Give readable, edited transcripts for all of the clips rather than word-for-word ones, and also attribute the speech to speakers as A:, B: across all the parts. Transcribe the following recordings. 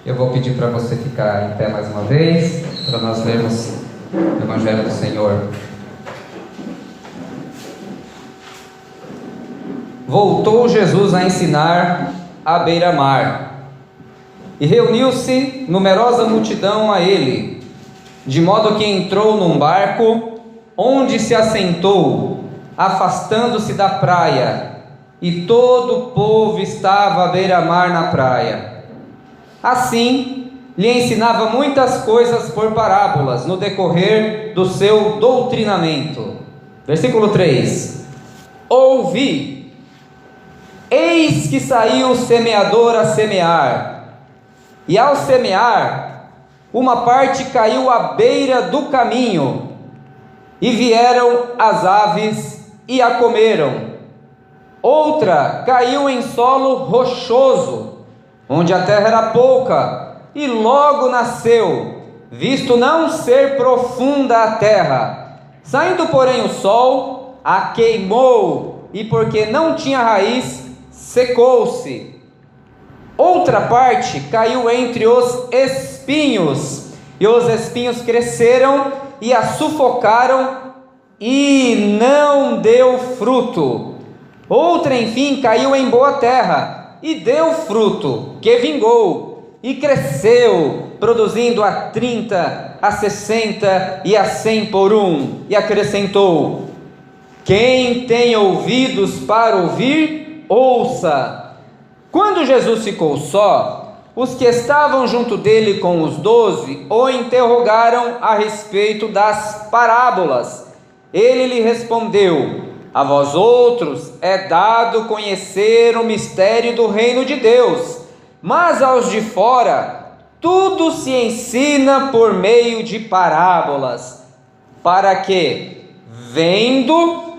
A: Eu vou pedir para você ficar em pé mais uma vez, para nós lermos o Evangelho do Senhor. Voltou Jesus a ensinar à beira-mar, e reuniu-se numerosa multidão a ele, de modo que entrou num barco, onde se assentou, afastando-se da praia, e todo o povo estava à beira-mar na praia. Assim, lhe ensinava muitas coisas por parábolas, no decorrer do seu doutrinamento. Versículo 3: Ouvi, eis que saiu o semeador a semear, e ao semear, uma parte caiu à beira do caminho, e vieram as aves e a comeram. Outra caiu em solo rochoso, onde a terra era pouca, e logo nasceu, visto não ser profunda a terra. Saindo, porém, o sol, a queimou, e porque não tinha raiz, secou-se. Outra parte caiu entre os espinhos, e os espinhos cresceram e a sufocaram, e não deu fruto. Outra, enfim, caiu em boa terra, e deu fruto, que vingou, e cresceu, produzindo a 30, a 60 e a 100 por um. E acrescentou: quem tem ouvidos para ouvir, ouça. Quando Jesus ficou só, os que estavam junto dele com os 12 o interrogaram a respeito das parábolas. Ele lhe respondeu: a vós outros é dado conhecer o mistério do reino de Deus, mas aos de fora tudo se ensina por meio de parábolas, para que, vendo,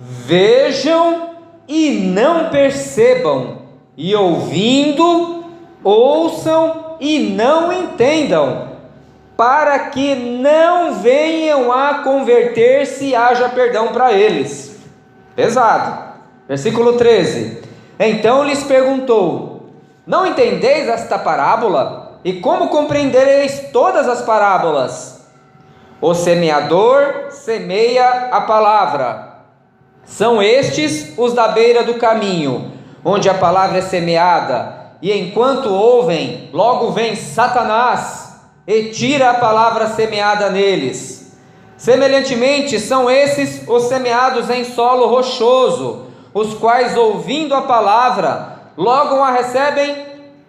A: vejam e não percebam, e ouvindo, ouçam e não entendam, para que não venham a converter-se e haja perdão para eles. Pesado. Versículo 13: Então lhes perguntou: não entendeis esta parábola? E como compreendereis todas as parábolas? O semeador semeia a palavra. São estes os da beira do caminho, onde a palavra é semeada, e enquanto ouvem, logo vem Satanás e tira a palavra semeada neles. Semelhantemente, são esses os semeados em solo rochoso, os quais, ouvindo a palavra, logo a recebem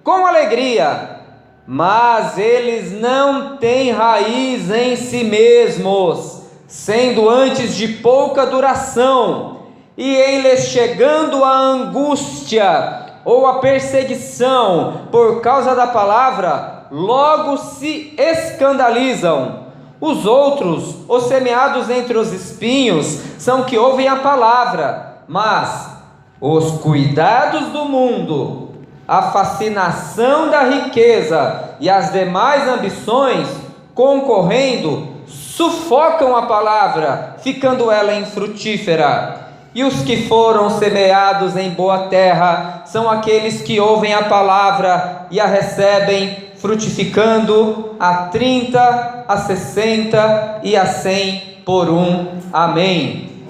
A: com alegria, mas eles não têm raiz em si mesmos, sendo antes de pouca duração, e em lhes chegando a angústia ou a perseguição por causa da palavra, logo se escandalizam. Os outros, os semeados entre os espinhos, são que ouvem a palavra, mas os cuidados do mundo, a fascinação da riqueza e as demais ambições, concorrendo, sufocam a palavra, ficando ela infrutífera. E os que foram semeados em boa terra são aqueles que ouvem a palavra e a recebem, frutificando a 30, a 60 e a 100 por um. Amém.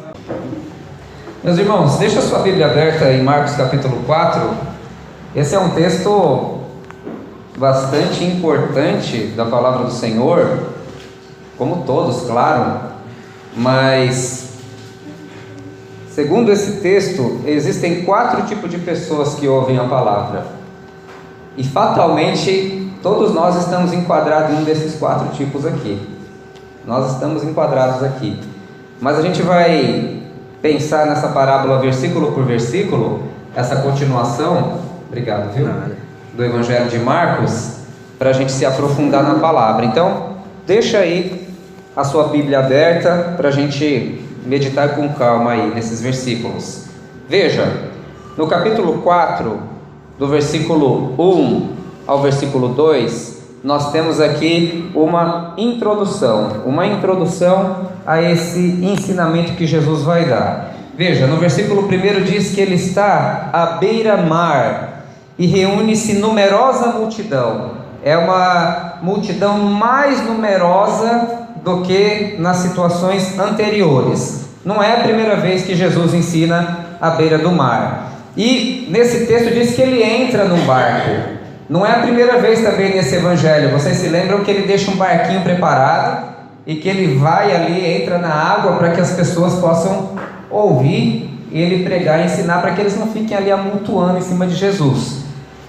A: Meus irmãos, deixa a sua Bíblia aberta em Marcos capítulo 4. Esse é um texto bastante importante da palavra do Senhor, como todos, claro, mas segundo esse texto, existem 4 tipos de pessoas que ouvem a palavra, e fatalmente todos nós estamos enquadrados em um desses 4 tipos aqui. Nós estamos enquadrados aqui, mas a gente vai pensar nessa parábola versículo por versículo, essa continuação, obrigado, viu? Do Evangelho de Marcos, para a gente se aprofundar na palavra. Então, deixa aí a sua Bíblia aberta para a gente meditar com calma aí nesses versículos. Veja, no capítulo 4, do versículo 1 ao versículo 2, nós temos aqui uma introdução a esse ensinamento que Jesus vai dar. Veja, no versículo 1 diz que ele está à beira-mar e reúne-se numerosa multidão. é uma multidão mais numerosa do que nas situações anteriores. Não é a primeira vez que Jesus ensina à beira do mar. E nesse texto diz que ele entra num barco. Não é a primeira vez também nesse evangelho. Vocês se lembram que ele deixa um barquinho preparado e que ele vai ali, entra na água para que as pessoas possam ouvir ele pregar e ensinar, para que eles não fiquem ali amontoando em cima de Jesus.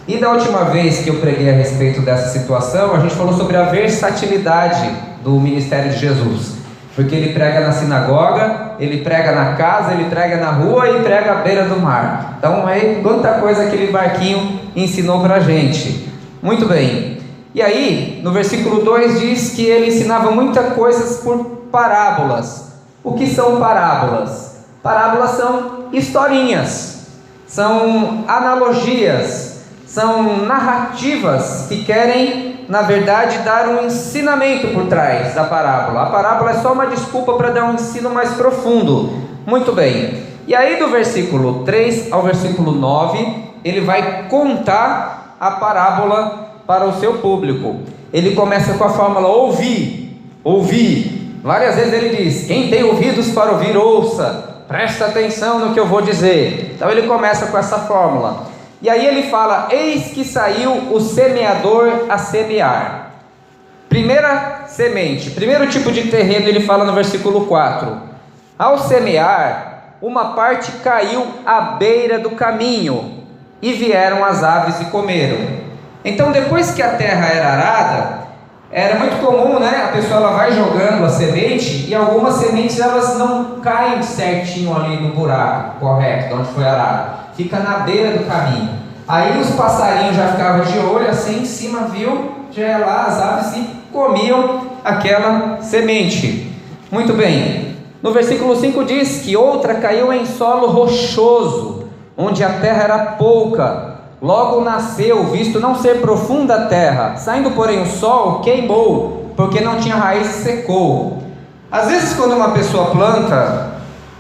A: E da última vez que eu preguei a respeito dessa situação, a gente falou sobre a versatilidade do ministério de Jesus, porque ele prega na sinagoga, ele prega na casa, ele prega na rua e prega à beira do mar. Então é quanta coisa aquele barquinho ensinou para a gente. Muito bem. E aí, no versículo 2 diz que ele ensinava muitas coisas por parábolas. O que são parábolas? Parábolas são historinhas, são analogias, são narrativas que querem, na verdade, dar um ensinamento por trás da parábola. A parábola é só uma desculpa para dar um ensino mais profundo. Muito bem. E aí do versículo 3 ao versículo 9, ele vai contar a parábola para o seu público. Ele começa com a fórmula ouvi, ouvi. Várias vezes ele diz: quem tem ouvidos para ouvir, ouça. Presta atenção no que eu vou dizer. Então ele começa com essa fórmula. E aí ele fala: eis que saiu o semeador a semear. Primeira semente, primeiro tipo de terreno, ele fala no versículo 4. Ao semear, uma parte caiu à beira do caminho, e vieram as aves e comeram. Então, depois que a terra era arada, era muito comum, né? A pessoa ela vai jogando a semente, e algumas sementes elas não caem certinho ali no buraco correto, de onde foi arado. Fica na beira do caminho. Aí os passarinhos já ficavam de olho, assim em cima, viu? Já ia lá as aves e comiam aquela semente. Muito bem. No versículo 5 diz que outra caiu em solo rochoso, onde a terra era pouca. Logo nasceu, visto não ser profunda a terra. Saindo, porém, o sol, queimou, porque não tinha raiz, secou. Às vezes, quando uma pessoa planta,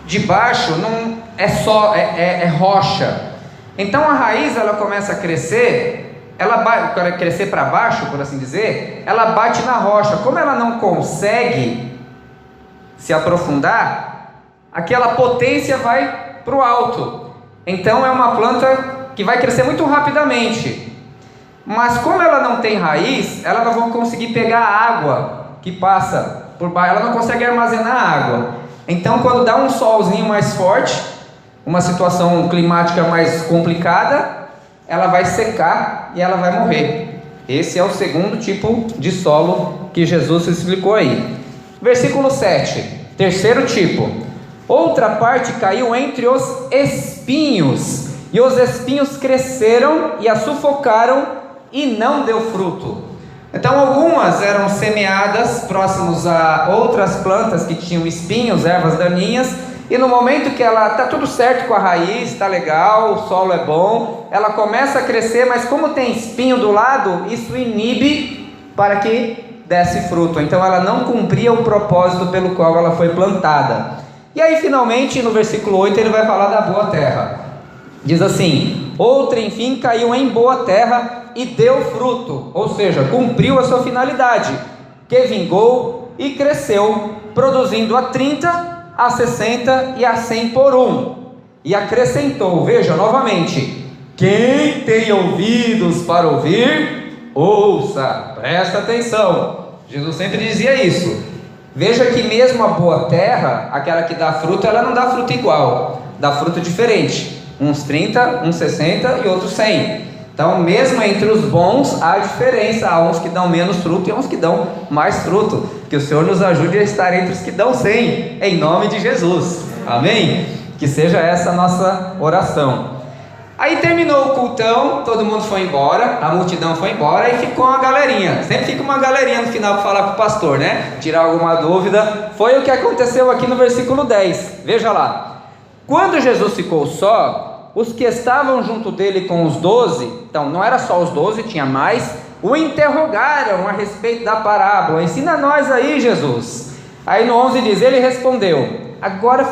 A: debaixo não é só é rocha. Então a raiz ela começa a crescer, ela crescer para baixo, por assim dizer, ela bate na rocha. Como ela não consegue se aprofundar, aquela potência vai para o alto. Então é uma planta que vai crescer muito rapidamente, mas como ela não tem raiz, ela não vai conseguir pegar a água que passa por baixo, ela não consegue armazenar água. Então quando dá um solzinho mais forte, uma situação climática mais complicada, ela vai secar e ela vai morrer. Esse é o segundo tipo de solo que Jesus explicou aí. Versículo 7, terceiro tipo. Outra parte caiu entre os espinhos, e os espinhos cresceram e a sufocaram, e não deu fruto. Então algumas eram semeadas próximos a outras plantas que tinham espinhos, ervas daninhas, e no momento que ela está tudo certo com a raiz, está legal, o solo é bom, ela começa a crescer, mas como tem espinho do lado, isso inibe para que desse fruto. Então ela não cumpria o propósito pelo qual ela foi plantada. E aí finalmente no versículo 8 ele vai falar da boa terra. Diz assim: outra enfim caiu em boa terra e deu fruto, ou seja, cumpriu a sua finalidade, que vingou e cresceu, produzindo a 30, a 60 e a 100 por um. E acrescentou, veja novamente: quem tem ouvidos para ouvir, ouça, presta atenção. Jesus sempre dizia isso. Veja que mesmo a boa terra, aquela que dá fruto, ela não dá fruto igual, dá fruto diferente. Uns 30, uns 60 e outros 100. Então mesmo entre os bons há diferença. Há uns que dão menos fruto e uns que dão mais fruto. Que o Senhor nos ajude a estar entre os que dão 100, em nome de Jesus, amém? Que seja essa a nossa oração. Aí terminou o cultão, todo mundo foi embora, a multidão foi embora e ficou uma galerinha. Sempre fica uma galerinha no final para falar com o pastor, né? Tirar alguma dúvida. Foi o que aconteceu aqui no versículo 10, veja lá. Quando Jesus ficou só, os que estavam junto dele com os 12, então não era só os 12, tinha mais, o interrogaram a respeito da parábola. Ensina nós aí, Jesus. Aí no 11 diz, ele respondeu. Agora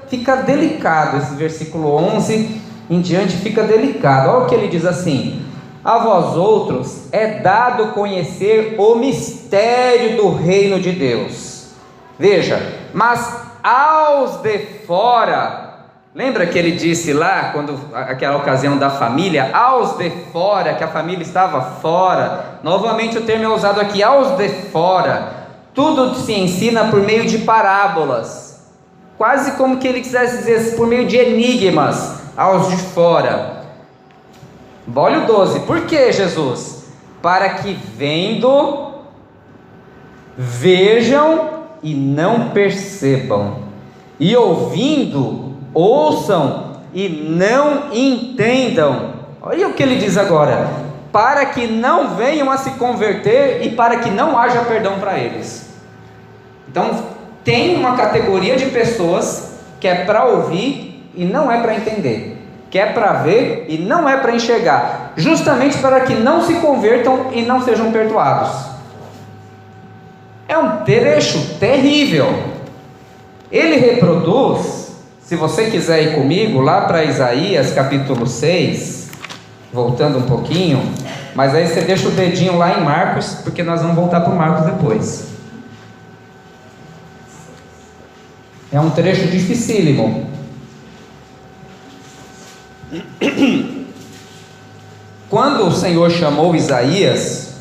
A: fica delicado esse versículo 11 em diante, fica delicado. Olha o que ele diz assim: a vós outros é dado conhecer o mistério do reino de Deus. Veja, mas aos de fora, lembra que ele disse lá, quando aquela ocasião da família, aos de fora, que a família estava fora, novamente o termo é usado aqui, aos de fora, tudo se ensina por meio de parábolas, quase como que ele quisesse dizer, por meio de enigmas, aos de fora. Olha o 12, por que, Jesus? Para que vendo, vejam e não percebam, e ouvindo, ouçam e não entendam. Olha o que ele diz agora: para que não venham a se converter e para que não haja perdão para eles. Então tem uma categoria de pessoas que é para ouvir e não é para entender, que é para ver e não é para enxergar, justamente para que não se convertam e não sejam perdoados. É um trecho terrível. Ele reproduz, se você quiser ir comigo lá para Isaías capítulo 6, voltando um pouquinho, mas aí você deixa o dedinho lá em Marcos, porque nós vamos voltar para o Marcos depois. É um trecho dificílimo. Quando o Senhor chamou Isaías,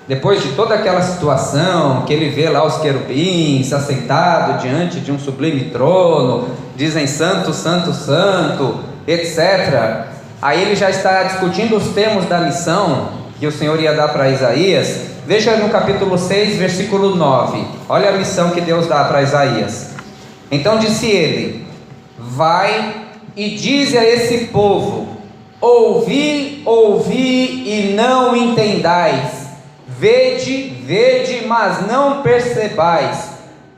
A: depois de toda aquela situação, que ele vê lá os querubins assentados diante de um sublime trono, dizem santo, santo, santo, etc. Aí ele já está discutindo os termos da missão que o Senhor ia dar para Isaías. Veja no capítulo 6, versículo 9, olha a missão que Deus dá para Isaías. Então disse ele: vai e dize a esse povo: ouvi, ouvi e não entendais, vede, vede, mas não percebais.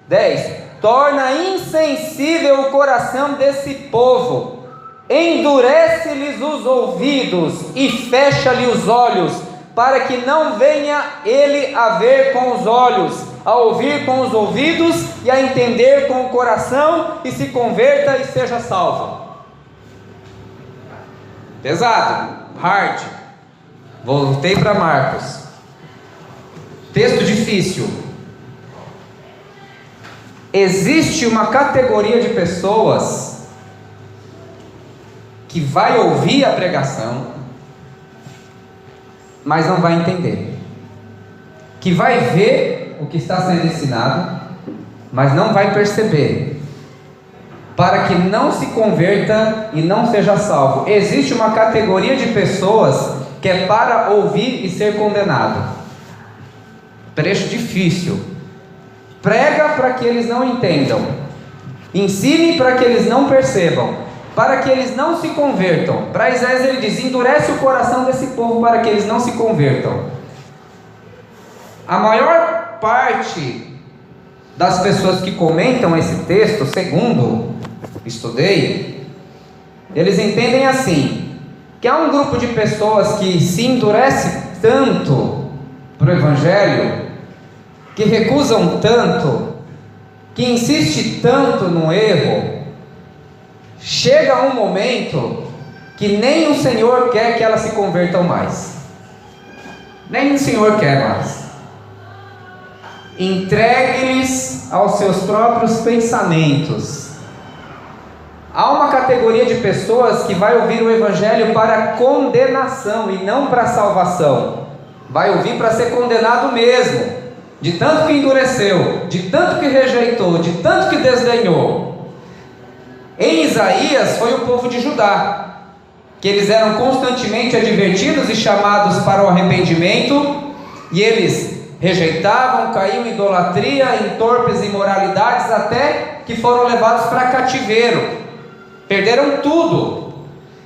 A: 10. Torna insensível o coração desse povo, endurece-lhes os ouvidos e fecha-lhe os olhos, para que não venha ele a ver com os olhos, a ouvir com os ouvidos e a entender com o coração, e se converta e seja salvo. Pesado, hard. Voltei para Marcos. Texto difícil. Existe uma categoria de pessoas que vai ouvir a pregação, mas não vai entender, que vai ver o que está sendo ensinado, mas não vai perceber, para que não se converta e não seja salvo. Existe uma categoria de pessoas que é para ouvir e ser condenado. Trecho difícil. Prega para que eles não entendam, ensine para que eles não percebam, para que eles não se convertam. Para Isaías ele diz: endurece o coração desse povo para que eles não se convertam. A maior parte das pessoas que comentam esse texto, segundo estudei, eles entendem assim, que há um grupo de pessoas que se endurece tanto para o Evangelho, que recusam tanto, que insiste tanto no erro, chega um momento que nem o Senhor quer que elas se convertam mais, nem o Senhor quer mais. Entregue-lhes aos seus próprios pensamentos. Há uma categoria de pessoas que vai ouvir o Evangelho para condenação e não para salvação. Vai ouvir para ser condenado mesmo, de tanto que endureceu, de tanto que rejeitou, de tanto que desdenhou. Em Isaías foi o povo de Judá, que eles eram constantemente advertidos e chamados para o arrependimento, e eles rejeitavam, caíam em idolatria, em torpes imoralidades, até que foram levados para cativeiro, perderam tudo.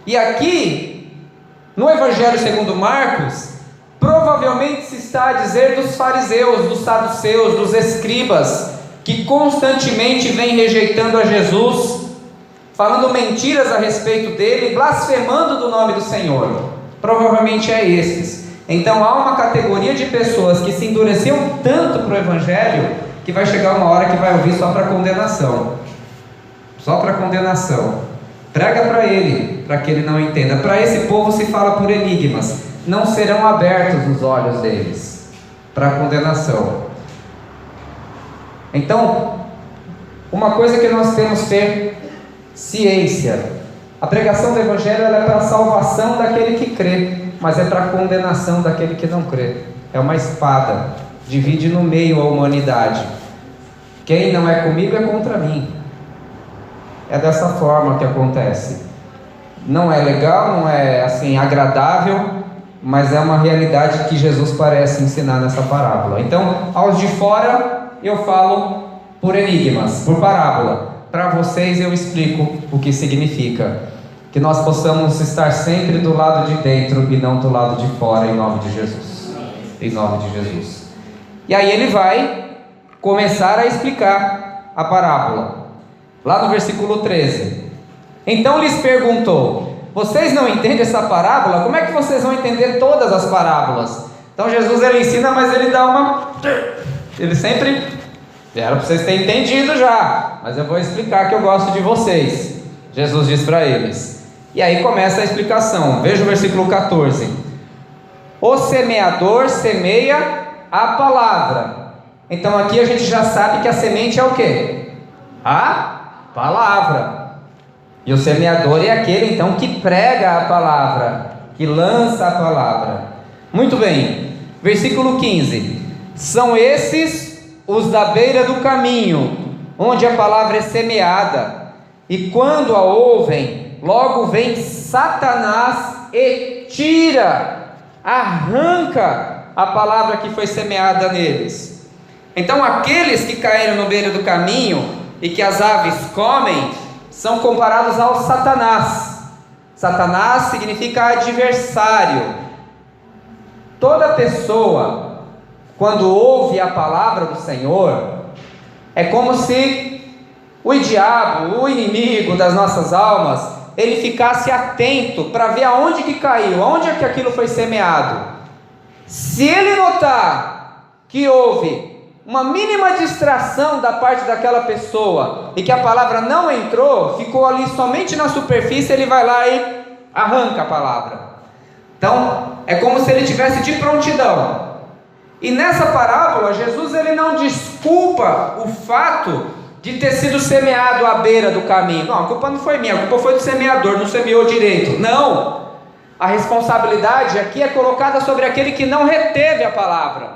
A: E aqui, no Evangelho segundo Marcos, provavelmente se está a dizer dos fariseus, dos saduceus, dos escribas, que constantemente vêm rejeitando a Jesus, falando mentiras a respeito dele, blasfemando do nome do Senhor. Provavelmente é esses. Então há uma categoria de pessoas que se endureciam tanto para o Evangelho, que vai chegar uma hora que vai ouvir só para condenação. Só para condenação. Prega para ele, para que ele não entenda. Para esse povo se fala por enigmas. não serão abertos os olhos deles para a condenação. Então, uma coisa que nós temos que ter ciência: a pregação do Evangelho ela é para a salvação daquele que crê, mas é para a condenação daquele que não crê. É uma espada, divide no meio a humanidade. Quem não é comigo é contra mim. É dessa forma que acontece. Não é legal, não é assim agradável, mas é uma realidade que Jesus parece ensinar nessa parábola. Então, aos de fora eu falo por enigmas, por parábola. Para vocês eu explico o que significa. Que nós possamos estar sempre do lado de dentro e não do lado de fora, em nome de Jesus. Em nome de Jesus. E aí ele vai começar a explicar a parábola. Lá no versículo 13. Então lhes perguntou: vocês não entendem essa parábola? Como é que vocês vão entender todas as parábolas? Então Jesus ele ensina, mas ele dá uma... Ele sempre... Era para vocês terem entendido já, mas eu vou explicar que eu gosto de vocês. Jesus diz para eles. E aí começa a explicação. Veja o versículo 14. O semeador semeia a palavra. Então aqui a gente já sabe que a semente é o quê? A palavra. E o semeador é aquele então que prega a palavra, que lança a palavra. Muito bem. Versículo 15. São esses os da beira do caminho, onde a palavra é semeada, e quando a ouvem, logo vem Satanás e tira, arranca a palavra que foi semeada neles. Então aqueles que caíram no beira do caminho e que as aves comem, são comparados ao Satanás. Satanás significa adversário. Toda pessoa, quando ouve a palavra do Senhor, é como se o diabo, o inimigo das nossas almas, ele ficasse atento para ver aonde que caiu, aonde é que aquilo foi semeado. Se ele notar que houve uma mínima distração da parte daquela pessoa e que a palavra não entrou, ficou ali somente na superfície, ele vai lá e arranca a palavra. Então é como se ele tivesse de prontidão. E nessa parábola Jesus ele não desculpa o fato de ter sido semeado à beira do caminho. Não, a culpa não foi minha, a culpa foi do semeador, não semeou direito. Não, a responsabilidade aqui é colocada sobre aquele que não reteve a palavra,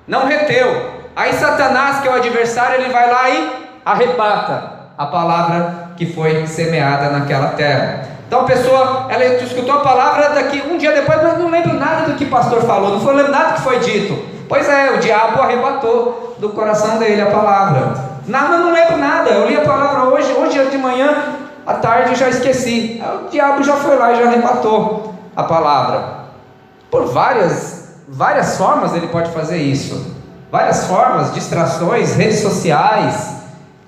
A: não reteu. Aí Satanás, que é o adversário, ele vai lá e arrebata a palavra que foi semeada naquela terra. Então a pessoa, ela escutou a palavra, daqui um dia depois, mas não lembro nada do que o pastor falou, não lembro nada do que foi dito. Pois é, o diabo arrebatou do coração dele a palavra. Não lembro nada, eu li a palavra hoje de manhã, à tarde eu já esqueci. O diabo já foi lá e já arrebatou a palavra. Por várias formas ele pode fazer isso. Várias formas, distrações, redes sociais.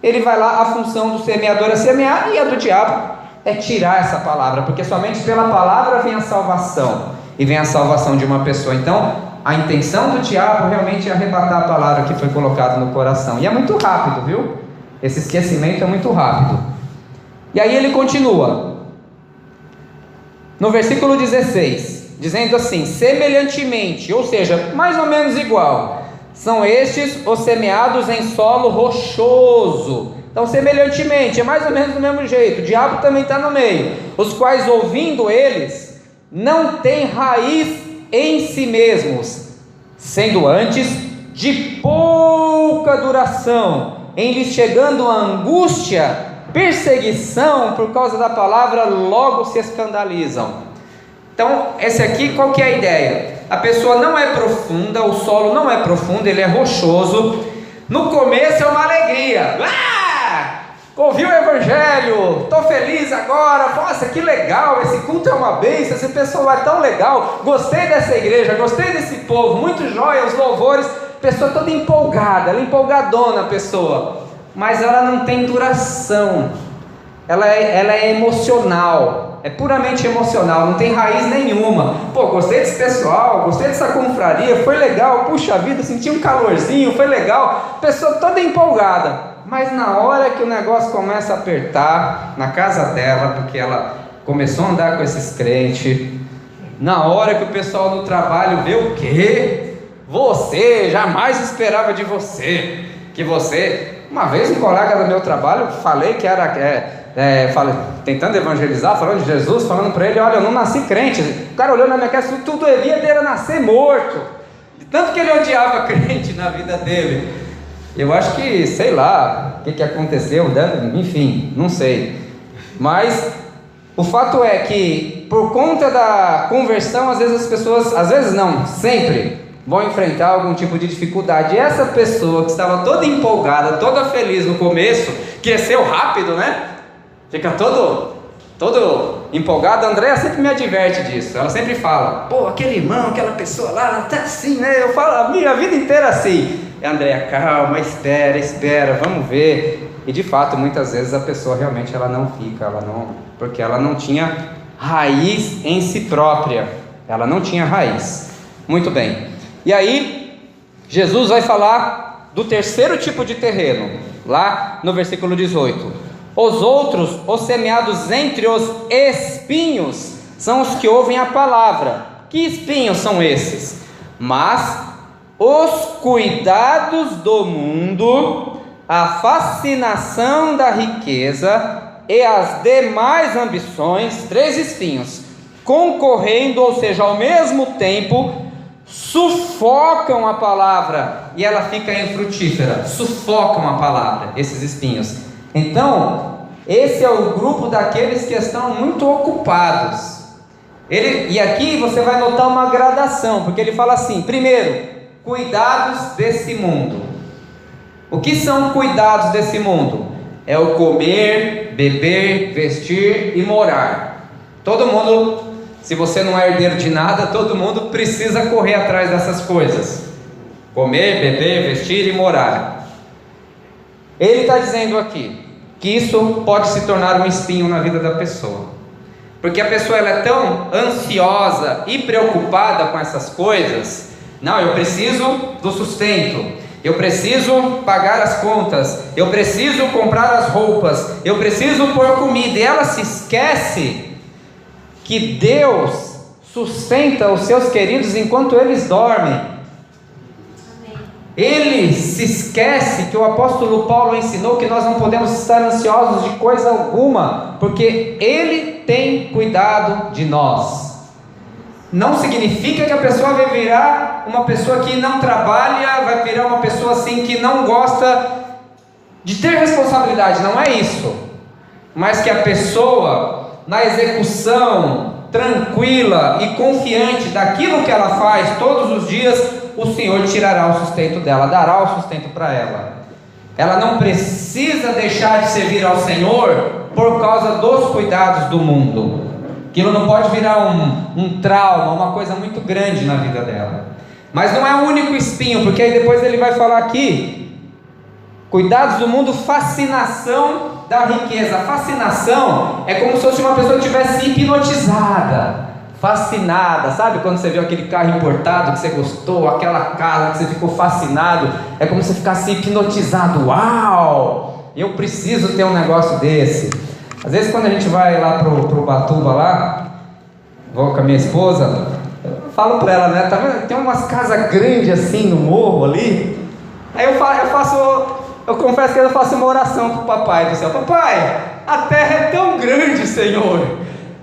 A: Ele vai lá, a função do semeador é semear, e a do diabo é tirar essa palavra, porque somente pela palavra vem a salvação, e vem a salvação de uma pessoa. Então a intenção do diabo realmente é arrebatar a palavra que foi colocada no coração, e é muito rápido, viu? Esse esquecimento é muito rápido. E aí ele continua no versículo 16, dizendo assim: semelhantemente, ou seja, mais ou menos igual, são estes os semeados em solo rochoso. Então semelhantemente, é mais ou menos do mesmo jeito, o diabo também está no meio, os quais ouvindo eles, não têm raiz em si mesmos, sendo antes de pouca duração, em lhes chegando a angústia, perseguição por causa da palavra, logo se escandalizam. Então esse aqui, qual que é a ideia? A pessoa não é profunda, o solo não é profundo, ele é rochoso. No começo é uma alegria, ouvi o Evangelho, estou feliz agora, nossa, que legal, esse culto é uma bênção, esse pessoal é tão legal, gostei dessa igreja, gostei desse povo, muito jóia, os louvores, pessoa toda empolgada, ela é empolgadona a pessoa, mas ela não tem duração, ela é emocional, é puramente emocional, não tem raiz nenhuma. Pô, gostei desse pessoal, gostei dessa confraria, foi legal, puxa vida, senti um calorzinho, foi legal, pessoa toda empolgada. Mas na hora que o negócio começa a apertar na casa dela, porque ela começou a andar com esses crentes, Na hora que o pessoal do trabalho vê o quê? Você, jamais esperava de você, que você... Uma vez um colega do meu trabalho, falei que era... tentando evangelizar, falando de Jesus, falando para ele, olha, eu não nasci crente. O cara olhou na minha cara, tudo devia era nascer morto. Tanto que ele odiava crente na vida dele. Eu acho que, sei lá, o que aconteceu, enfim, não sei. Mas o fato é que, por conta da conversão, às vezes as pessoas, às vezes não, sempre vão enfrentar algum tipo de dificuldade. E essa pessoa que estava toda empolgada, toda feliz no começo, cresceu rápido, né? Fica todo empolgado. A Andréia sempre me adverte disso. Ela sempre fala, pô, aquele irmão, aquela pessoa lá, tá assim, né? Eu falo a minha vida inteira assim. E a Andréia, calma, espera, vamos ver. E de fato, muitas vezes a pessoa realmente ela não fica, porque ela não tinha raiz em si própria. Ela não tinha raiz. Muito bem. E aí, Jesus vai falar do terceiro tipo de terreno, lá no versículo 18. Os outros, os semeados entre os espinhos, são os que ouvem a palavra. Que espinhos são esses? Mas os cuidados do mundo, a fascinação da riqueza e as demais ambições, 3 espinhos, concorrendo, ou seja, ao mesmo tempo, sufocam a palavra e ela fica infrutífera. Sufocam a palavra, esses espinhos. Então, esse é o grupo daqueles que estão muito ocupados. E aqui você vai notar uma gradação, porque ele fala assim: primeiro, cuidados desse mundo. O que são cuidados desse mundo? É o comer, beber, vestir e morar. Todo mundo, se você não é herdeiro de nada, todo mundo precisa correr atrás dessas coisas: comer, beber, vestir e morar. Ele está dizendo aqui que isso pode se tornar um espinho na vida da pessoa, porque a pessoa ela é tão ansiosa e preocupada com essas coisas. Não, eu preciso do sustento, eu preciso pagar as contas, eu preciso comprar as roupas, eu preciso pôr comida, e ela se esquece que Deus sustenta os seus queridos enquanto eles dormem. Ele se esquece que o apóstolo Paulo ensinou que nós não podemos estar ansiosos de coisa alguma, porque Ele tem cuidado de nós. Não significa que a pessoa vai virar uma pessoa que não trabalha, vai virar uma pessoa assim que não gosta de ter responsabilidade, não é isso. Mas que a pessoa, na execução tranquila e confiante daquilo que ela faz todos os dias, o Senhor tirará o sustento dela, dará o sustento para ela. Ela não precisa deixar de servir ao Senhor por causa dos cuidados do mundo. Aquilo não pode virar um trauma, uma coisa muito grande na vida dela. Mas não é o único espinho, porque aí depois ele vai falar aqui: cuidados do mundo, fascinação da riqueza. Fascinação é como se fosse uma pessoa que estivesse hipnotizada, fascinada. Sabe quando você viu aquele carro importado que você gostou, aquela casa que você ficou fascinado? É como se você ficasse hipnotizado. Uau, eu preciso ter um negócio desse. Às vezes quando a gente vai lá pro Ubatuba lá, vou com a minha esposa, eu falo para ela, né, tá vendo? Tem umas casas grandes assim no morro ali. Aí eu confesso que eu faço uma oração pro papai do céu: papai, a terra é tão grande, Senhor,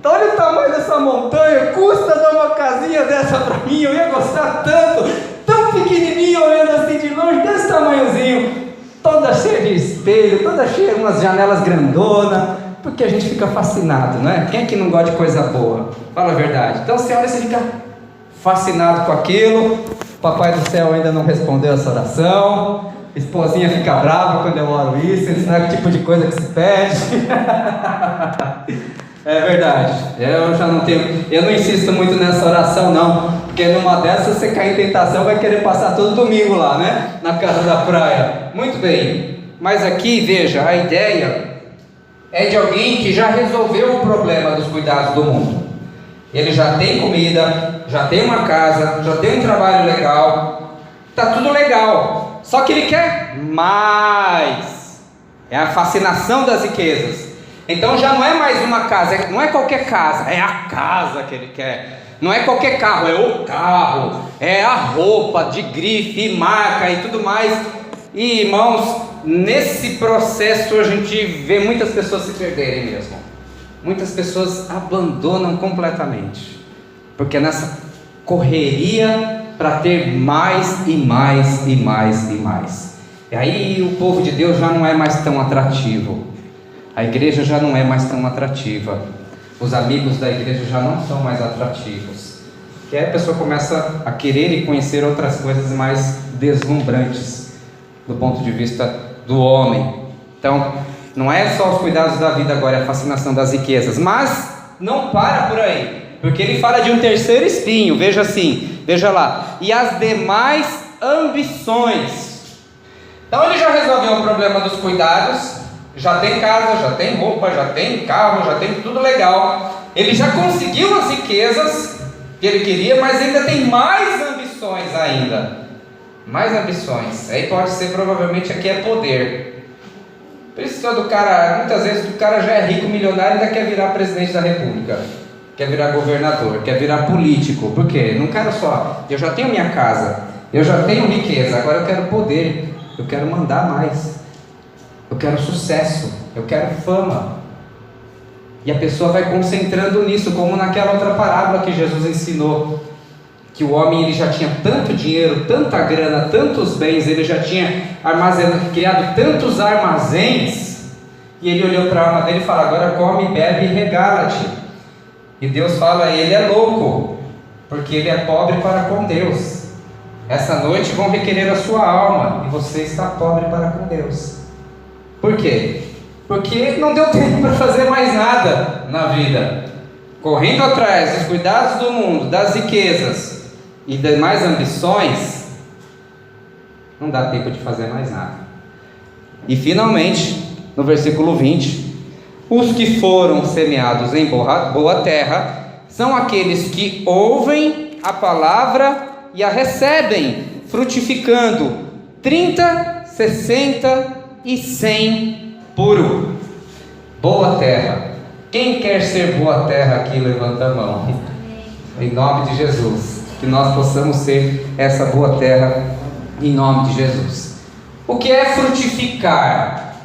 A: olha o tamanho dessa montanha, custa dar uma casinha dessa para mim, eu ia gostar tanto, tão pequenininho, olhando assim de longe, desse tamanhozinho, toda cheia de espelho, toda cheia de umas janelas grandonas, porque a gente fica fascinado, né? Quem é que não gosta de coisa boa? Fala a verdade. Então você olha e você fica fascinado com aquilo. O papai do céu ainda não respondeu essa oração, a esposinha fica brava quando eu oro isso, isso não é o tipo de coisa que se pede. É verdade, eu não insisto muito nessa oração não, porque numa dessas você cair em tentação, vai querer passar todo domingo lá, né? Na casa da praia. Muito bem, mas aqui veja, a ideia é de alguém que já resolveu o problema dos cuidados do mundo. Ele já tem comida, já tem uma casa, já tem um trabalho legal, está tudo legal, só que ele quer mais. É a fascinação das riquezas. Então já não é mais uma casa, não é qualquer casa, é a casa que ele quer. Não é qualquer carro, é o carro, é a roupa de grife, marca e tudo mais. E irmãos, nesse processo a gente vê muitas pessoas se perderem mesmo. Muitas pessoas abandonam completamente, porque nessa correria para ter mais e mais e mais e mais. E aí o povo de Deus já não é mais tão atrativo. A igreja já não é mais tão atrativa. Os amigos da igreja já não são mais atrativos. Que aí a pessoa começa a querer e conhecer outras coisas mais deslumbrantes do ponto de vista do homem. Então, não é só os cuidados da vida agora, é a fascinação das riquezas. Mas não para por aí, porque ele fala de um terceiro espinho. Veja assim, veja lá. E as demais ambições. Então ele já resolveu o problema dos cuidados. Já tem casa, já tem roupa, já tem carro, já tem tudo legal. Ele já conseguiu as riquezas que ele queria, mas ainda tem mais ambições ainda. Mais ambições. Aí pode ser, provavelmente aqui é poder. Por isso todo cara, muitas vezes o cara já é rico, milionário, ainda quer virar presidente da república, quer virar governador, quer virar político. Por quê? Não quero só, eu já tenho minha casa, eu já tenho riqueza, agora eu quero poder, eu quero mandar mais, eu quero sucesso, eu quero fama. E a pessoa vai concentrando nisso, como naquela outra parábola que Jesus ensinou, que o homem ele já tinha tanto dinheiro, tanta grana, tantos bens, ele já tinha criado tantos armazéns, e ele olhou para a alma dele e falou: agora come, bebe e regala-te. E Deus fala: ele é louco, porque ele é pobre para com Deus. Essa noite vão requerer a sua alma, e você está pobre para com Deus. Por quê? Porque não deu tempo para fazer mais nada na vida, correndo atrás dos cuidados do mundo, das riquezas e demais ambições, não dá tempo de fazer mais nada. E finalmente, no versículo 20, os que foram semeados em boa terra são aqueles que ouvem a palavra e a recebem, frutificando 30, 60 e 100 por um. Boa terra. Quem quer ser boa terra aqui, levanta a mão. Em nome de Jesus, que nós possamos ser essa boa terra, em nome de Jesus. O que é frutificar?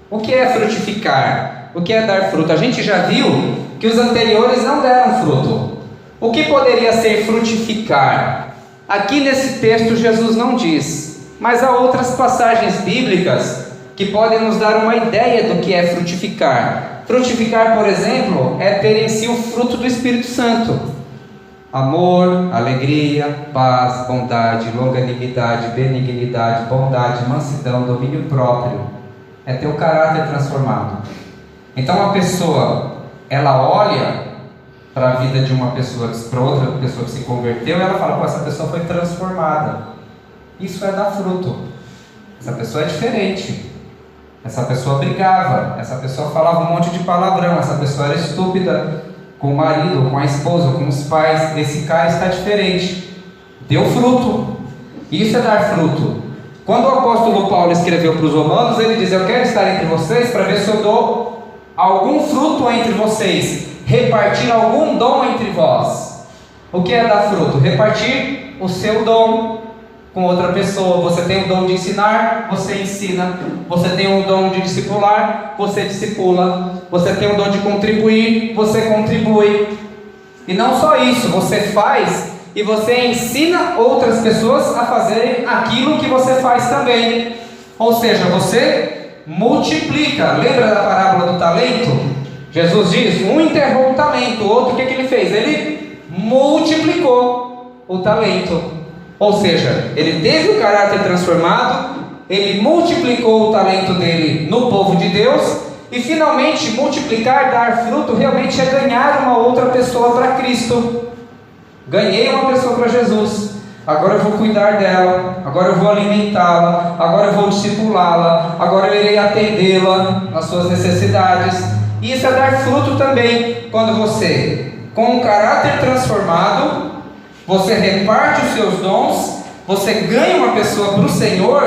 A: O que é frutificar? O que é dar fruto? A gente já viu que os anteriores não deram fruto. O que poderia ser frutificar? Aqui nesse texto Jesus não diz, mas há outras passagens bíblicas que podem nos dar uma ideia do que é frutificar. Frutificar, por exemplo, é ter em si o fruto do Espírito Santo: amor, alegria, paz, bondade, longanimidade, benignidade, bondade, mansidão, domínio próprio. É ter o caráter transformado. Então a pessoa, ela olha para a vida de uma pessoa, para outra pessoa que se converteu, e ela fala: pô, essa pessoa foi transformada. Isso é dar fruto. Essa pessoa é diferente. Essa pessoa brigava, essa pessoa falava um monte de palavrão, essa pessoa era estúpida com o marido, com a esposa, com os pais. Esse cara está diferente, deu fruto. Isso é dar fruto. Quando o apóstolo Paulo escreveu para os romanos, ele diz: eu quero estar entre vocês para ver se eu dou algum fruto entre vocês, repartir algum dom entre vós. O que é dar fruto? Repartir o seu dom com outra pessoa. Você tem o dom de ensinar, você ensina. Você tem o dom de discipular, você discipula. Você tem o dom de contribuir, você contribui. E não só isso, você faz e você ensina outras pessoas a fazerem aquilo que você faz também. Ou seja, você multiplica. Lembra da parábola do talento? Jesus diz: um enterrou o talento, o outro o que ele fez? Ele multiplicou o talento. Ou seja, ele teve o caráter transformado, ele multiplicou o talento dele no povo de Deus. E finalmente, multiplicar, dar fruto, realmente é ganhar uma outra pessoa para Cristo. Ganhei uma pessoa para Jesus, agora eu vou cuidar dela, agora eu vou alimentá-la, agora eu vou discipulá-la, agora eu irei atendê-la nas suas necessidades. E isso é dar fruto também, quando você, com um caráter transformado, você reparte os seus dons, você ganha uma pessoa para o Senhor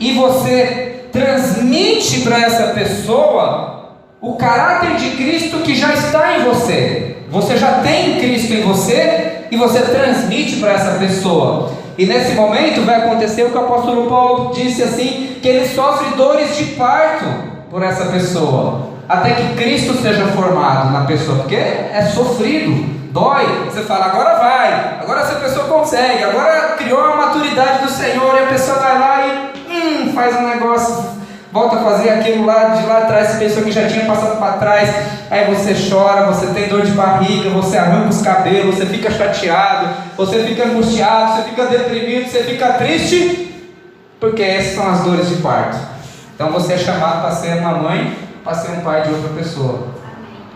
A: e você transmite para essa pessoa o caráter de Cristo que já está em você. Você já tem Cristo em você e você transmite para essa pessoa. E nesse momento vai acontecer o que o apóstolo Paulo disse assim, que ele sofre dores de parto por essa pessoa, até que Cristo seja formado na pessoa, porque é sofrido, dói. Você fala, agora vai, agora essa pessoa consegue, agora criou a maturidade do Senhor, e a pessoa vai lá e faz um negócio, volta a fazer aquilo lá de lá atrás, você pensou que já tinha passado para trás, aí você chora, você tem dor de barriga, você arranca os cabelos, você fica chateado, você fica angustiado, você fica deprimido, você fica triste, porque essas são as dores de parto. Então você é chamado para ser uma mãe, para ser um pai de outra pessoa,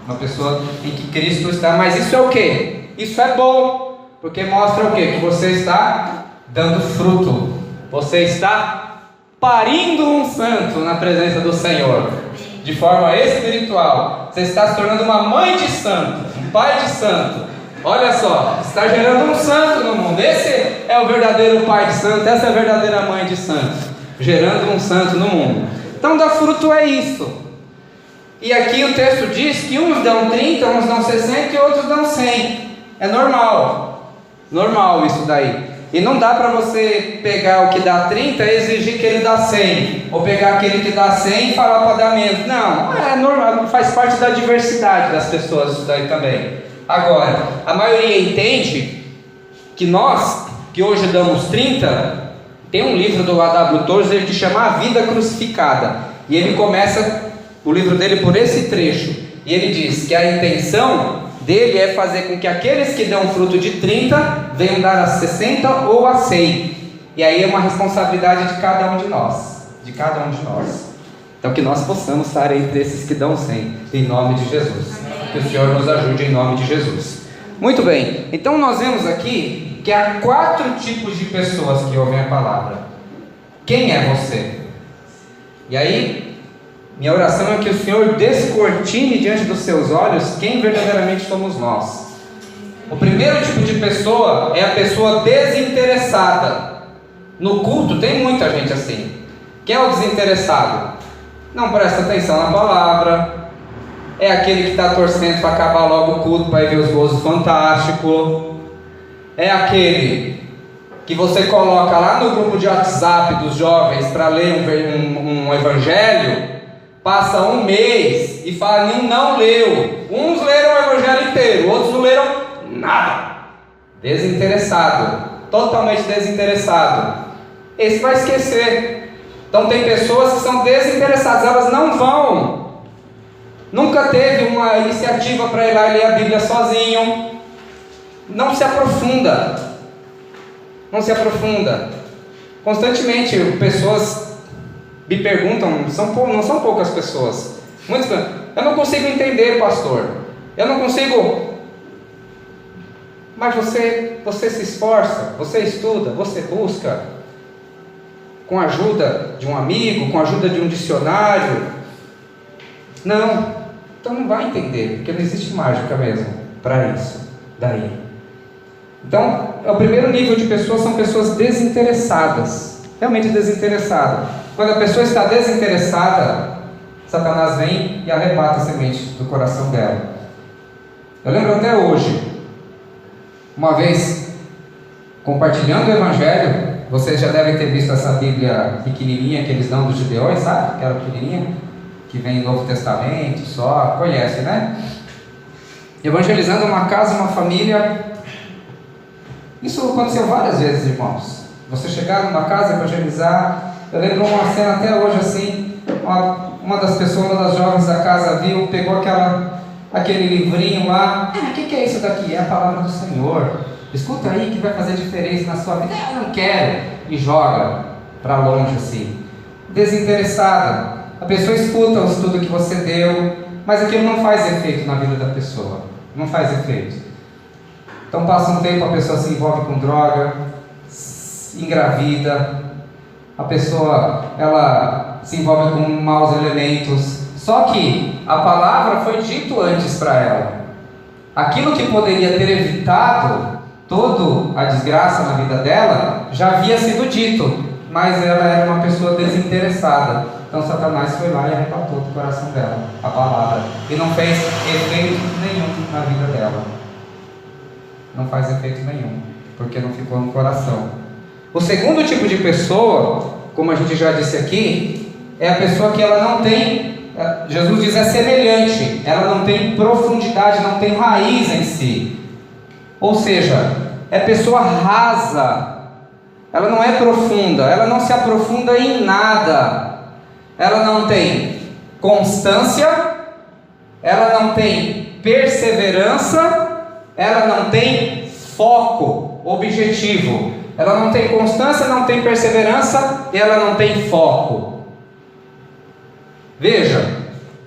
A: uma pessoa em que Cristo está. Mas isso é o que? Isso é bom, porque mostra o que? Que você está dando fruto, você está parindo um santo na presença do Senhor, de forma espiritual. Você está se tornando uma mãe de santo, um pai de santo. Olha só, está gerando um santo no mundo. Esse é o verdadeiro pai de santo, essa é a verdadeira mãe de santo, gerando um santo no mundo. Então dar fruto é isso. E aqui o texto diz que uns dão 30, uns dão 60 e outros dão 100. É normal isso daí. E não dá para você pegar o que dá 30 e exigir que ele dá 100, ou pegar aquele que dá 100 e falar para dar menos. Não, é normal, faz parte da diversidade das pessoas isso daí também. Agora, a maioria entende que nós, que hoje damos 30, tem um livro do A.W. Tozer que chama A Vida Crucificada, e ele começa o livro dele por esse trecho, e ele diz que a intenção dele é fazer com que aqueles que dão fruto de 30 venham dar a 60 ou a 100, e aí é uma responsabilidade de cada um de nós, então que nós possamos estar entre esses que dão 100, em nome de Jesus. Que o Senhor nos ajude em nome de Jesus. Muito bem, então nós vemos aqui que há 4 tipos de pessoas que ouvem a palavra. Quem é você? E aí, minha oração é que o Senhor descortine diante dos seus olhos quem verdadeiramente somos nós. O primeiro tipo de pessoa é a pessoa desinteressada. No culto tem muita gente assim. Quem é o desinteressado? Não presta atenção na palavra, é aquele que está torcendo para acabar logo o culto para ir ver os gozos fantásticos, é aquele que você coloca lá no grupo de WhatsApp dos jovens para ler um evangelho, passa um mês e fala, não leu. Uns leram o evangelho inteiro, outros não leram nada. Desinteressado, totalmente desinteressado. Esse vai esquecer. Então tem pessoas que são desinteressadas, elas não vão. Nunca teve uma iniciativa para ir lá e ler a Bíblia sozinho. Não se aprofunda. Constantemente pessoas me perguntam, não são poucas pessoas. Muitos falam, eu não consigo entender, pastor. Eu não consigo. Mas você se esforça, você estuda, você busca, com a ajuda de um amigo, com a ajuda de um dicionário. Não. Então não vai entender, porque não existe mágica mesmo para isso, daí. Então, o primeiro nível de pessoas são pessoas desinteressadas, realmente desinteressadas. Quando a pessoa está desinteressada, Satanás vem e arrebata a semente do coração dela. Eu lembro até hoje, uma vez, compartilhando o Evangelho, vocês já devem ter visto essa Bíblia pequenininha que eles dão dos Gideões, sabe? Aquela pequenininha que vem no Novo Testamento só, conhece, né? Evangelizando uma casa, uma família. Isso aconteceu várias vezes, irmãos. Você chegar numa casa, evangelizar. Eu lembro uma cena até hoje assim, uma das pessoas, uma das jovens da casa viu, pegou aquele livrinho lá. O que é isso daqui? É a palavra do Senhor. Escuta aí que vai fazer diferença na sua vida. Eu não quero. E joga para longe assim. Desinteressada. A pessoa escuta o estudo que você deu, mas aquilo não faz efeito na vida da pessoa. Não faz efeito. Então passa um tempo, a pessoa se envolve com droga, engravida, a pessoa ela se envolve com maus elementos. Só que a palavra foi dito antes para ela. Aquilo que poderia ter evitado toda a desgraça na vida dela, já havia sido dito mas ela era uma pessoa desinteressada. Então Satanás foi lá e arrebatou do coração dela a palavra, e não fez efeito nenhum na vida dela. Não faz efeito nenhum, porque não ficou no coração. O segundo tipo de pessoa, como a gente já disse aqui, é a pessoa que ela não tem, Jesus diz, é semelhante, ela não tem profundidade, não tem raiz em si. Ou seja, é pessoa rasa, ela não é profunda, ela não se aprofunda em nada. Ela não tem constância, ela não tem perseverança, ela não tem foco, objetivo. Ela não tem constância, não tem perseverança e ela não tem foco. Veja,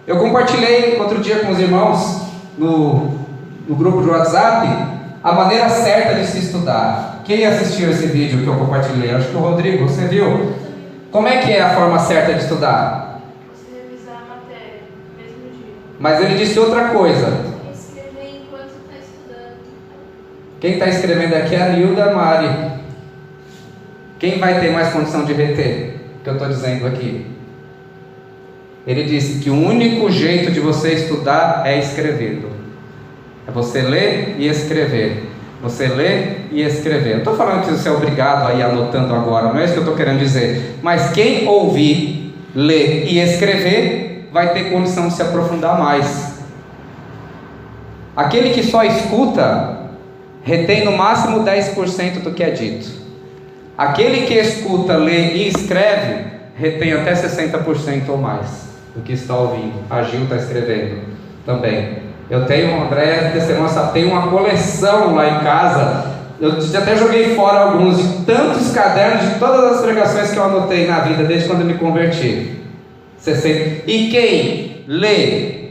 A: eu compartilhei outro dia com os irmãos no grupo de WhatsApp a maneira certa de se estudar. Quem assistiu esse vídeo que eu compartilhei? Acho que o Rodrigo, você viu? Como é que é a forma certa de estudar?
B: Você revisar a matéria, mesmo dia.
A: Mas ele disse outra coisa.
B: Escrever enquanto está estudando.
A: Quem está escrevendo aqui é a Nilda Mari. Quem vai ter mais condição de reter? O que eu estou dizendo aqui. Ele disse que o único jeito de você estudar é escrevendo. É você ler e escrever. Você lê e escrever. Eu estou falando que você é obrigado a ir anotando agora, não é isso que eu estou querendo dizer. Mas quem ouvir, ler e escrever, vai ter condição de se aprofundar mais. Aquele que só escuta, retém no máximo 10% do que é dito. Aquele que escuta, lê e escreve, retém até 60% ou mais do que está ouvindo. A Gil está escrevendo também. Eu tenho, André, tenho uma coleção lá em casa. Eu até joguei fora alguns de tantos cadernos de todas as pregações que eu anotei na vida desde quando eu me converti. E quem lê,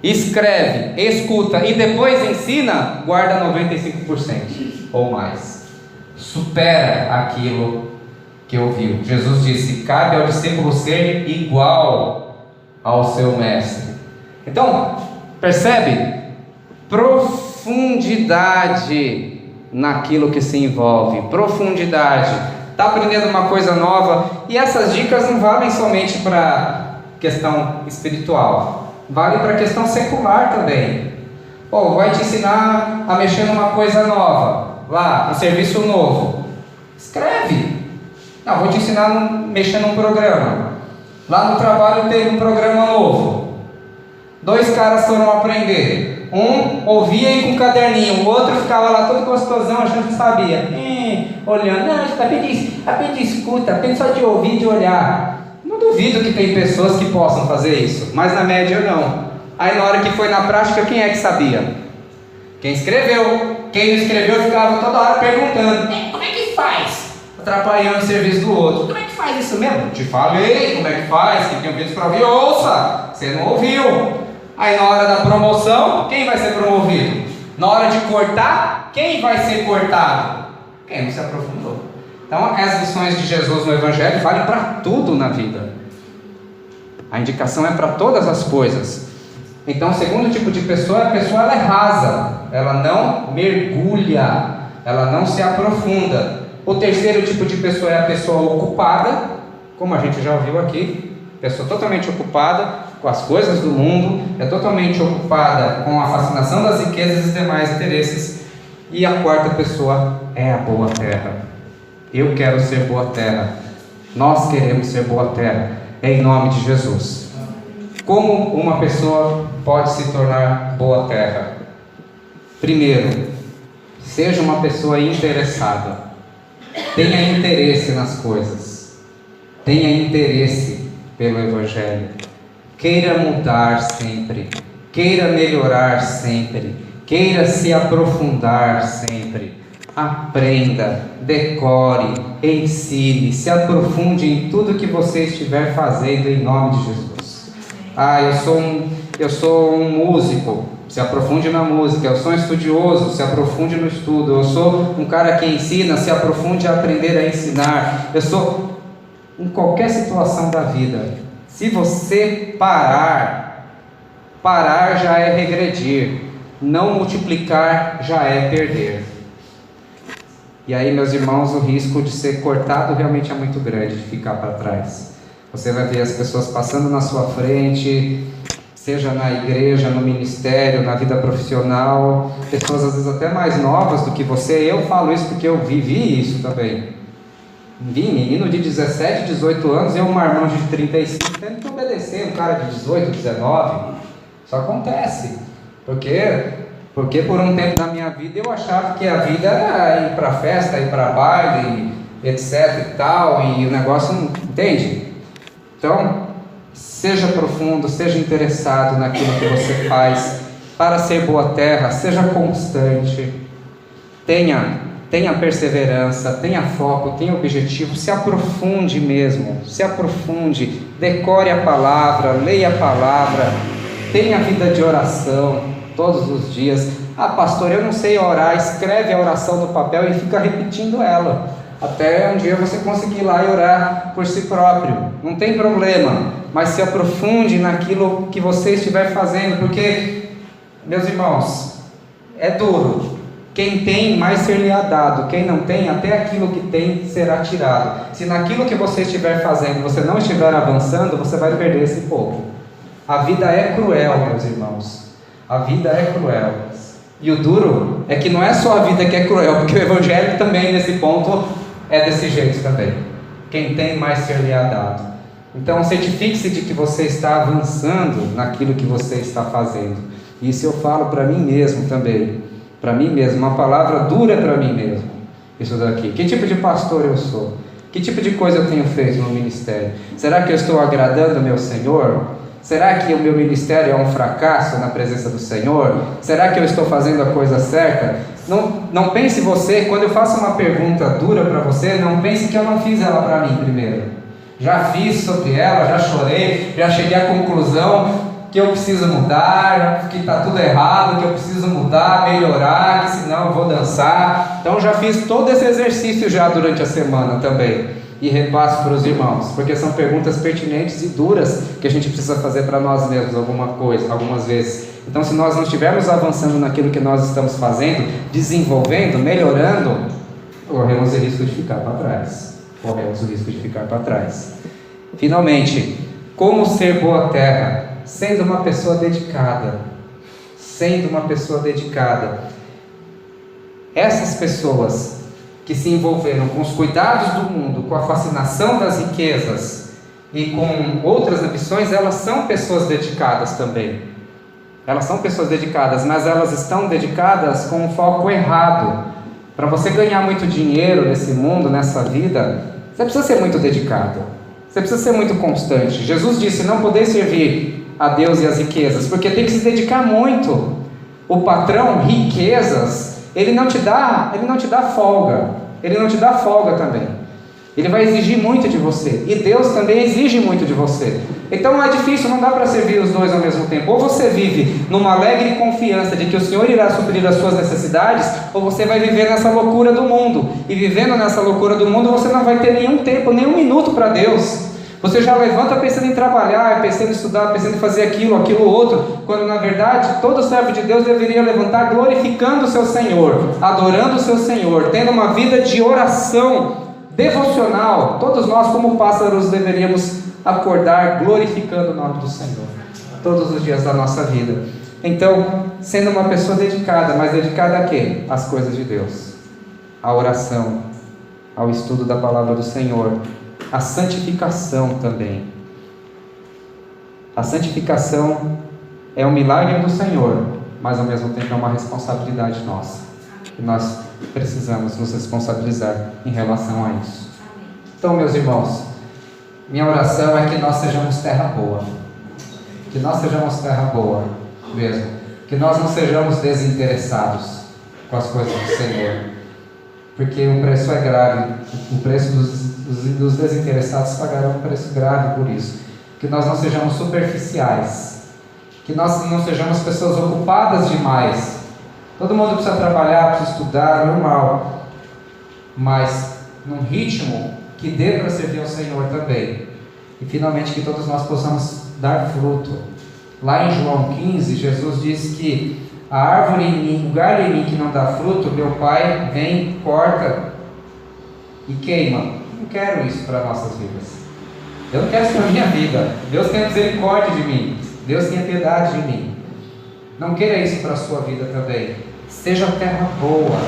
A: escreve, escuta e depois ensina, guarda 95% ou mais. Supera aquilo que ouviu. Jesus disse: cabe ao discípulo ser igual ao seu mestre. Então, percebe? Profundidade naquilo que se envolve. Profundidade. Está aprendendo uma coisa nova. E essas dicas não valem somente para questão espiritual. Vale para questão secular também. Pô, vai te ensinar a mexer numa coisa nova. Lá, um serviço novo. Escreve. Não, vou te ensinar a mexer num programa. Lá no trabalho teve um programa novo. 2 caras foram aprender. Um ouvia e com um caderninho, o outro ficava lá todo gostosão, achando que sabia. Olhando, não, apenas escuta, apenas só de ouvir e de olhar. Não duvido que tem pessoas que possam fazer isso, mas na média não. Aí na hora que foi na prática, quem é que sabia? Quem escreveu. Quem não escreveu ficava toda hora perguntando: como é que faz? Atrapalhando o serviço do outro. Como é que faz isso mesmo? Te falei como é que faz, quem tem ouvidos para ouvir, ouça. Você não ouviu. Aí na hora da promoção, quem vai ser promovido? Na hora de cortar, quem vai ser cortado? Quem não se aprofundou. Então as lições de Jesus no Evangelho valem para tudo na vida. A indicação é para todas as coisas. Então o segundo tipo de pessoa, ela é rasa. Ela não mergulha. Ela não se aprofunda. O terceiro tipo de pessoa é a pessoa ocupada, como a gente já ouviu aqui. Pessoa totalmente ocupada com as coisas do mundo, é totalmente ocupada com a fascinação das riquezas e demais interesses. E a quarta pessoa é a boa terra. Eu quero ser boa terra. Nós queremos ser boa terra. Em nome de Jesus. Como uma pessoa pode se tornar boa terra? Primeiro, seja uma pessoa interessada. Tenha interesse nas coisas. Tenha interesse pelo Evangelho. Queira mudar sempre. Queira melhorar sempre. Queira se aprofundar sempre. Aprenda, decore, ensine, se aprofunde em tudo que você estiver fazendo em nome de Jesus. Eu sou um músico, se aprofunde na música. Eu sou um estudioso, se aprofunde no estudo. Eu sou um cara que ensina, se aprofunde a aprender a ensinar. Eu sou em qualquer situação da vida. Se você parar já é regredir. Não multiplicar já é perder. E aí, meus irmãos, o risco de ser cortado realmente é muito grande, de ficar para trás. Você vai ver as pessoas passando na sua frente, seja na igreja, no ministério, na vida profissional, pessoas às vezes até mais novas do que você. Eu falo isso porque eu vivi isso também. Vi menino de 17, 18 anos e um marmanjo de 35 tendo que obedecer um cara de 18, 19. Isso acontece. Porque por um tempo da minha vida eu achava que a vida era ir para festa, ir para baile, etc e tal, e o negócio não... Entende? Então, seja profundo, seja interessado naquilo que você faz para ser boa terra, seja constante, tenha perseverança, tenha foco, tenha objetivo, se aprofunde mesmo, decore a palavra, leia a palavra, tenha vida de oração todos os dias. Ah, pastor, eu não sei orar. Escreve a oração no papel e fica repetindo ela até um dia você conseguir ir lá e orar por si próprio, não tem problema, mas se aprofunde naquilo que você estiver fazendo, porque, meus irmãos, é duro. Quem tem, mais ser-lhe-á dado. Quem não tem, até aquilo que tem será tirado. Se naquilo que você estiver fazendo você não estiver avançando, você vai perder esse pouco. A vida é cruel, meus irmãos. A vida é cruel. E o duro é que não é só a vida que é cruel, porque o Evangelho também, nesse ponto, é desse jeito também. Quem tem, mais ser-lhe-á dado. Então, certifique-se de que você está avançando naquilo que você está fazendo. Isso eu falo para mim mesmo também. Para mim mesmo, uma palavra dura para mim mesmo. Isso daqui. Que tipo de pastor eu sou? Que tipo de coisa eu tenho feito no ministério? Será que eu estou agradando o meu Senhor? Será que o meu ministério é um fracasso na presença do Senhor? Será que eu estou fazendo a coisa certa? Não pense você, quando eu faço uma pergunta dura para você, não pense que eu não fiz ela para mim primeiro. Já fiz sobre ela, já chorei, já cheguei à conclusão que eu preciso mudar, que está tudo errado, que eu preciso mudar, melhorar, que senão eu vou dançar. Então já fiz todo esse exercício já durante a semana também. E repasso para os irmãos, porque são perguntas pertinentes e duras que a gente precisa fazer para nós mesmos algumas vezes. Então, se nós não estivermos avançando naquilo que nós estamos fazendo, desenvolvendo, melhorando, corremos o risco de ficar para trás. Finalmente, como ser boa terra? Sendo uma pessoa dedicada. Essas pessoas que se envolveram com os cuidados do mundo, com a fascinação das riquezas e com outras ambições, elas são pessoas dedicadas também. Elas são pessoas dedicadas, mas elas estão dedicadas com um foco errado. Para você ganhar muito dinheiro nesse mundo, nessa vida, você precisa ser muito dedicado. Você precisa ser muito constante. Jesus disse: não podeis servir a Deus e as riquezas, porque tem que se dedicar muito. O patrão, riquezas, ele não te dá folga. Ele não te dá folga também. Ele vai exigir muito de você. E Deus também exige muito de você. Então é difícil, não dá para servir os dois ao mesmo tempo. Ou você vive numa alegre confiança de que o Senhor irá suprir as suas necessidades, ou você vai viver nessa loucura do mundo. E vivendo nessa loucura do mundo, você não vai ter nenhum tempo, nenhum minuto para Deus. Você já levanta pensando em trabalhar, pensando em estudar, pensando em fazer aquilo outro, quando na verdade todo servo de Deus deveria levantar glorificando o seu Senhor, adorando o seu Senhor, tendo uma vida de oração devocional. Todos nós, como pássaros, deveríamos acordar glorificando o nome do Senhor todos os dias da nossa vida. Então, sendo uma pessoa dedicada, mas dedicada a quê? Às coisas de Deus, à oração, ao estudo da palavra do Senhor, a santificação também. A santificação é um milagre do Senhor, mas ao mesmo tempo é uma responsabilidade nossa. E nós precisamos nos responsabilizar em relação a isso. Então, meus irmãos, minha oração é que nós sejamos terra boa. Que nós sejamos terra boa mesmo. Que nós não sejamos desinteressados com as coisas do Senhor. Porque o preço é grave. O preço dos desinteressados pagarão um preço grave por isso. Que nós não sejamos superficiais. Que nós não sejamos pessoas ocupadas demais. Todo mundo precisa trabalhar, precisa estudar, normal. Mas num ritmo que dê para servir ao Senhor também. E finalmente que todos nós possamos dar fruto. Lá em João 15, Jesus disse que a árvore em mim, o galho em mim que não dá fruto, meu Pai vem, corta e queima. Não quero isso para nossas vidas. Eu não quero isso para a minha vida. Deus tenha misericórdia de mim. Deus tenha piedade de mim. Não queira isso para a sua vida também. Seja terra boa,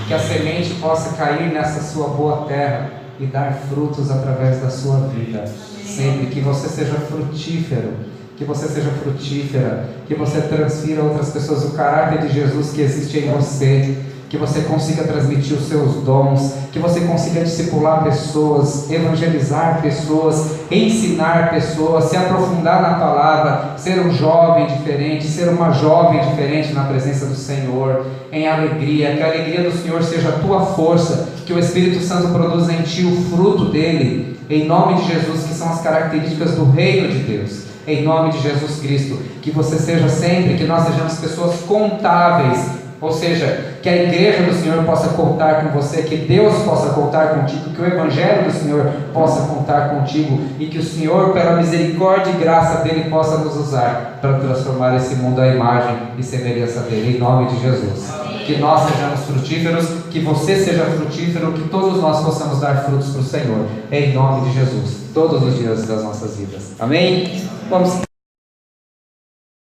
A: que a semente possa cair nessa sua boa terra e dar frutos através da sua vida. Sempre que você seja frutífero, que você seja frutífera, que você transfira a outras pessoas o caráter de Jesus que existe em você, que você consiga transmitir os seus dons, que você consiga discipular pessoas, evangelizar pessoas, ensinar pessoas, se aprofundar na palavra, ser um jovem diferente, ser uma jovem diferente na presença do Senhor, em alegria, que a alegria do Senhor seja a tua força, que o Espírito Santo produza em ti o fruto dele, em nome de Jesus, que são as características do reino de Deus, em nome de Jesus Cristo, que você seja sempre, que nós sejamos pessoas contáveis, ou seja, que a igreja do Senhor possa contar com você, que Deus possa contar contigo, que o Evangelho do Senhor possa contar contigo e que o Senhor, pela misericórdia e graça dele, possa nos usar para transformar esse mundo à imagem e semelhança dele, em nome de Jesus. Que nós sejamos frutíferos, que você seja frutífero, que todos nós possamos dar frutos para o Senhor, em nome de Jesus, todos os dias das nossas vidas. Amém? Vamos.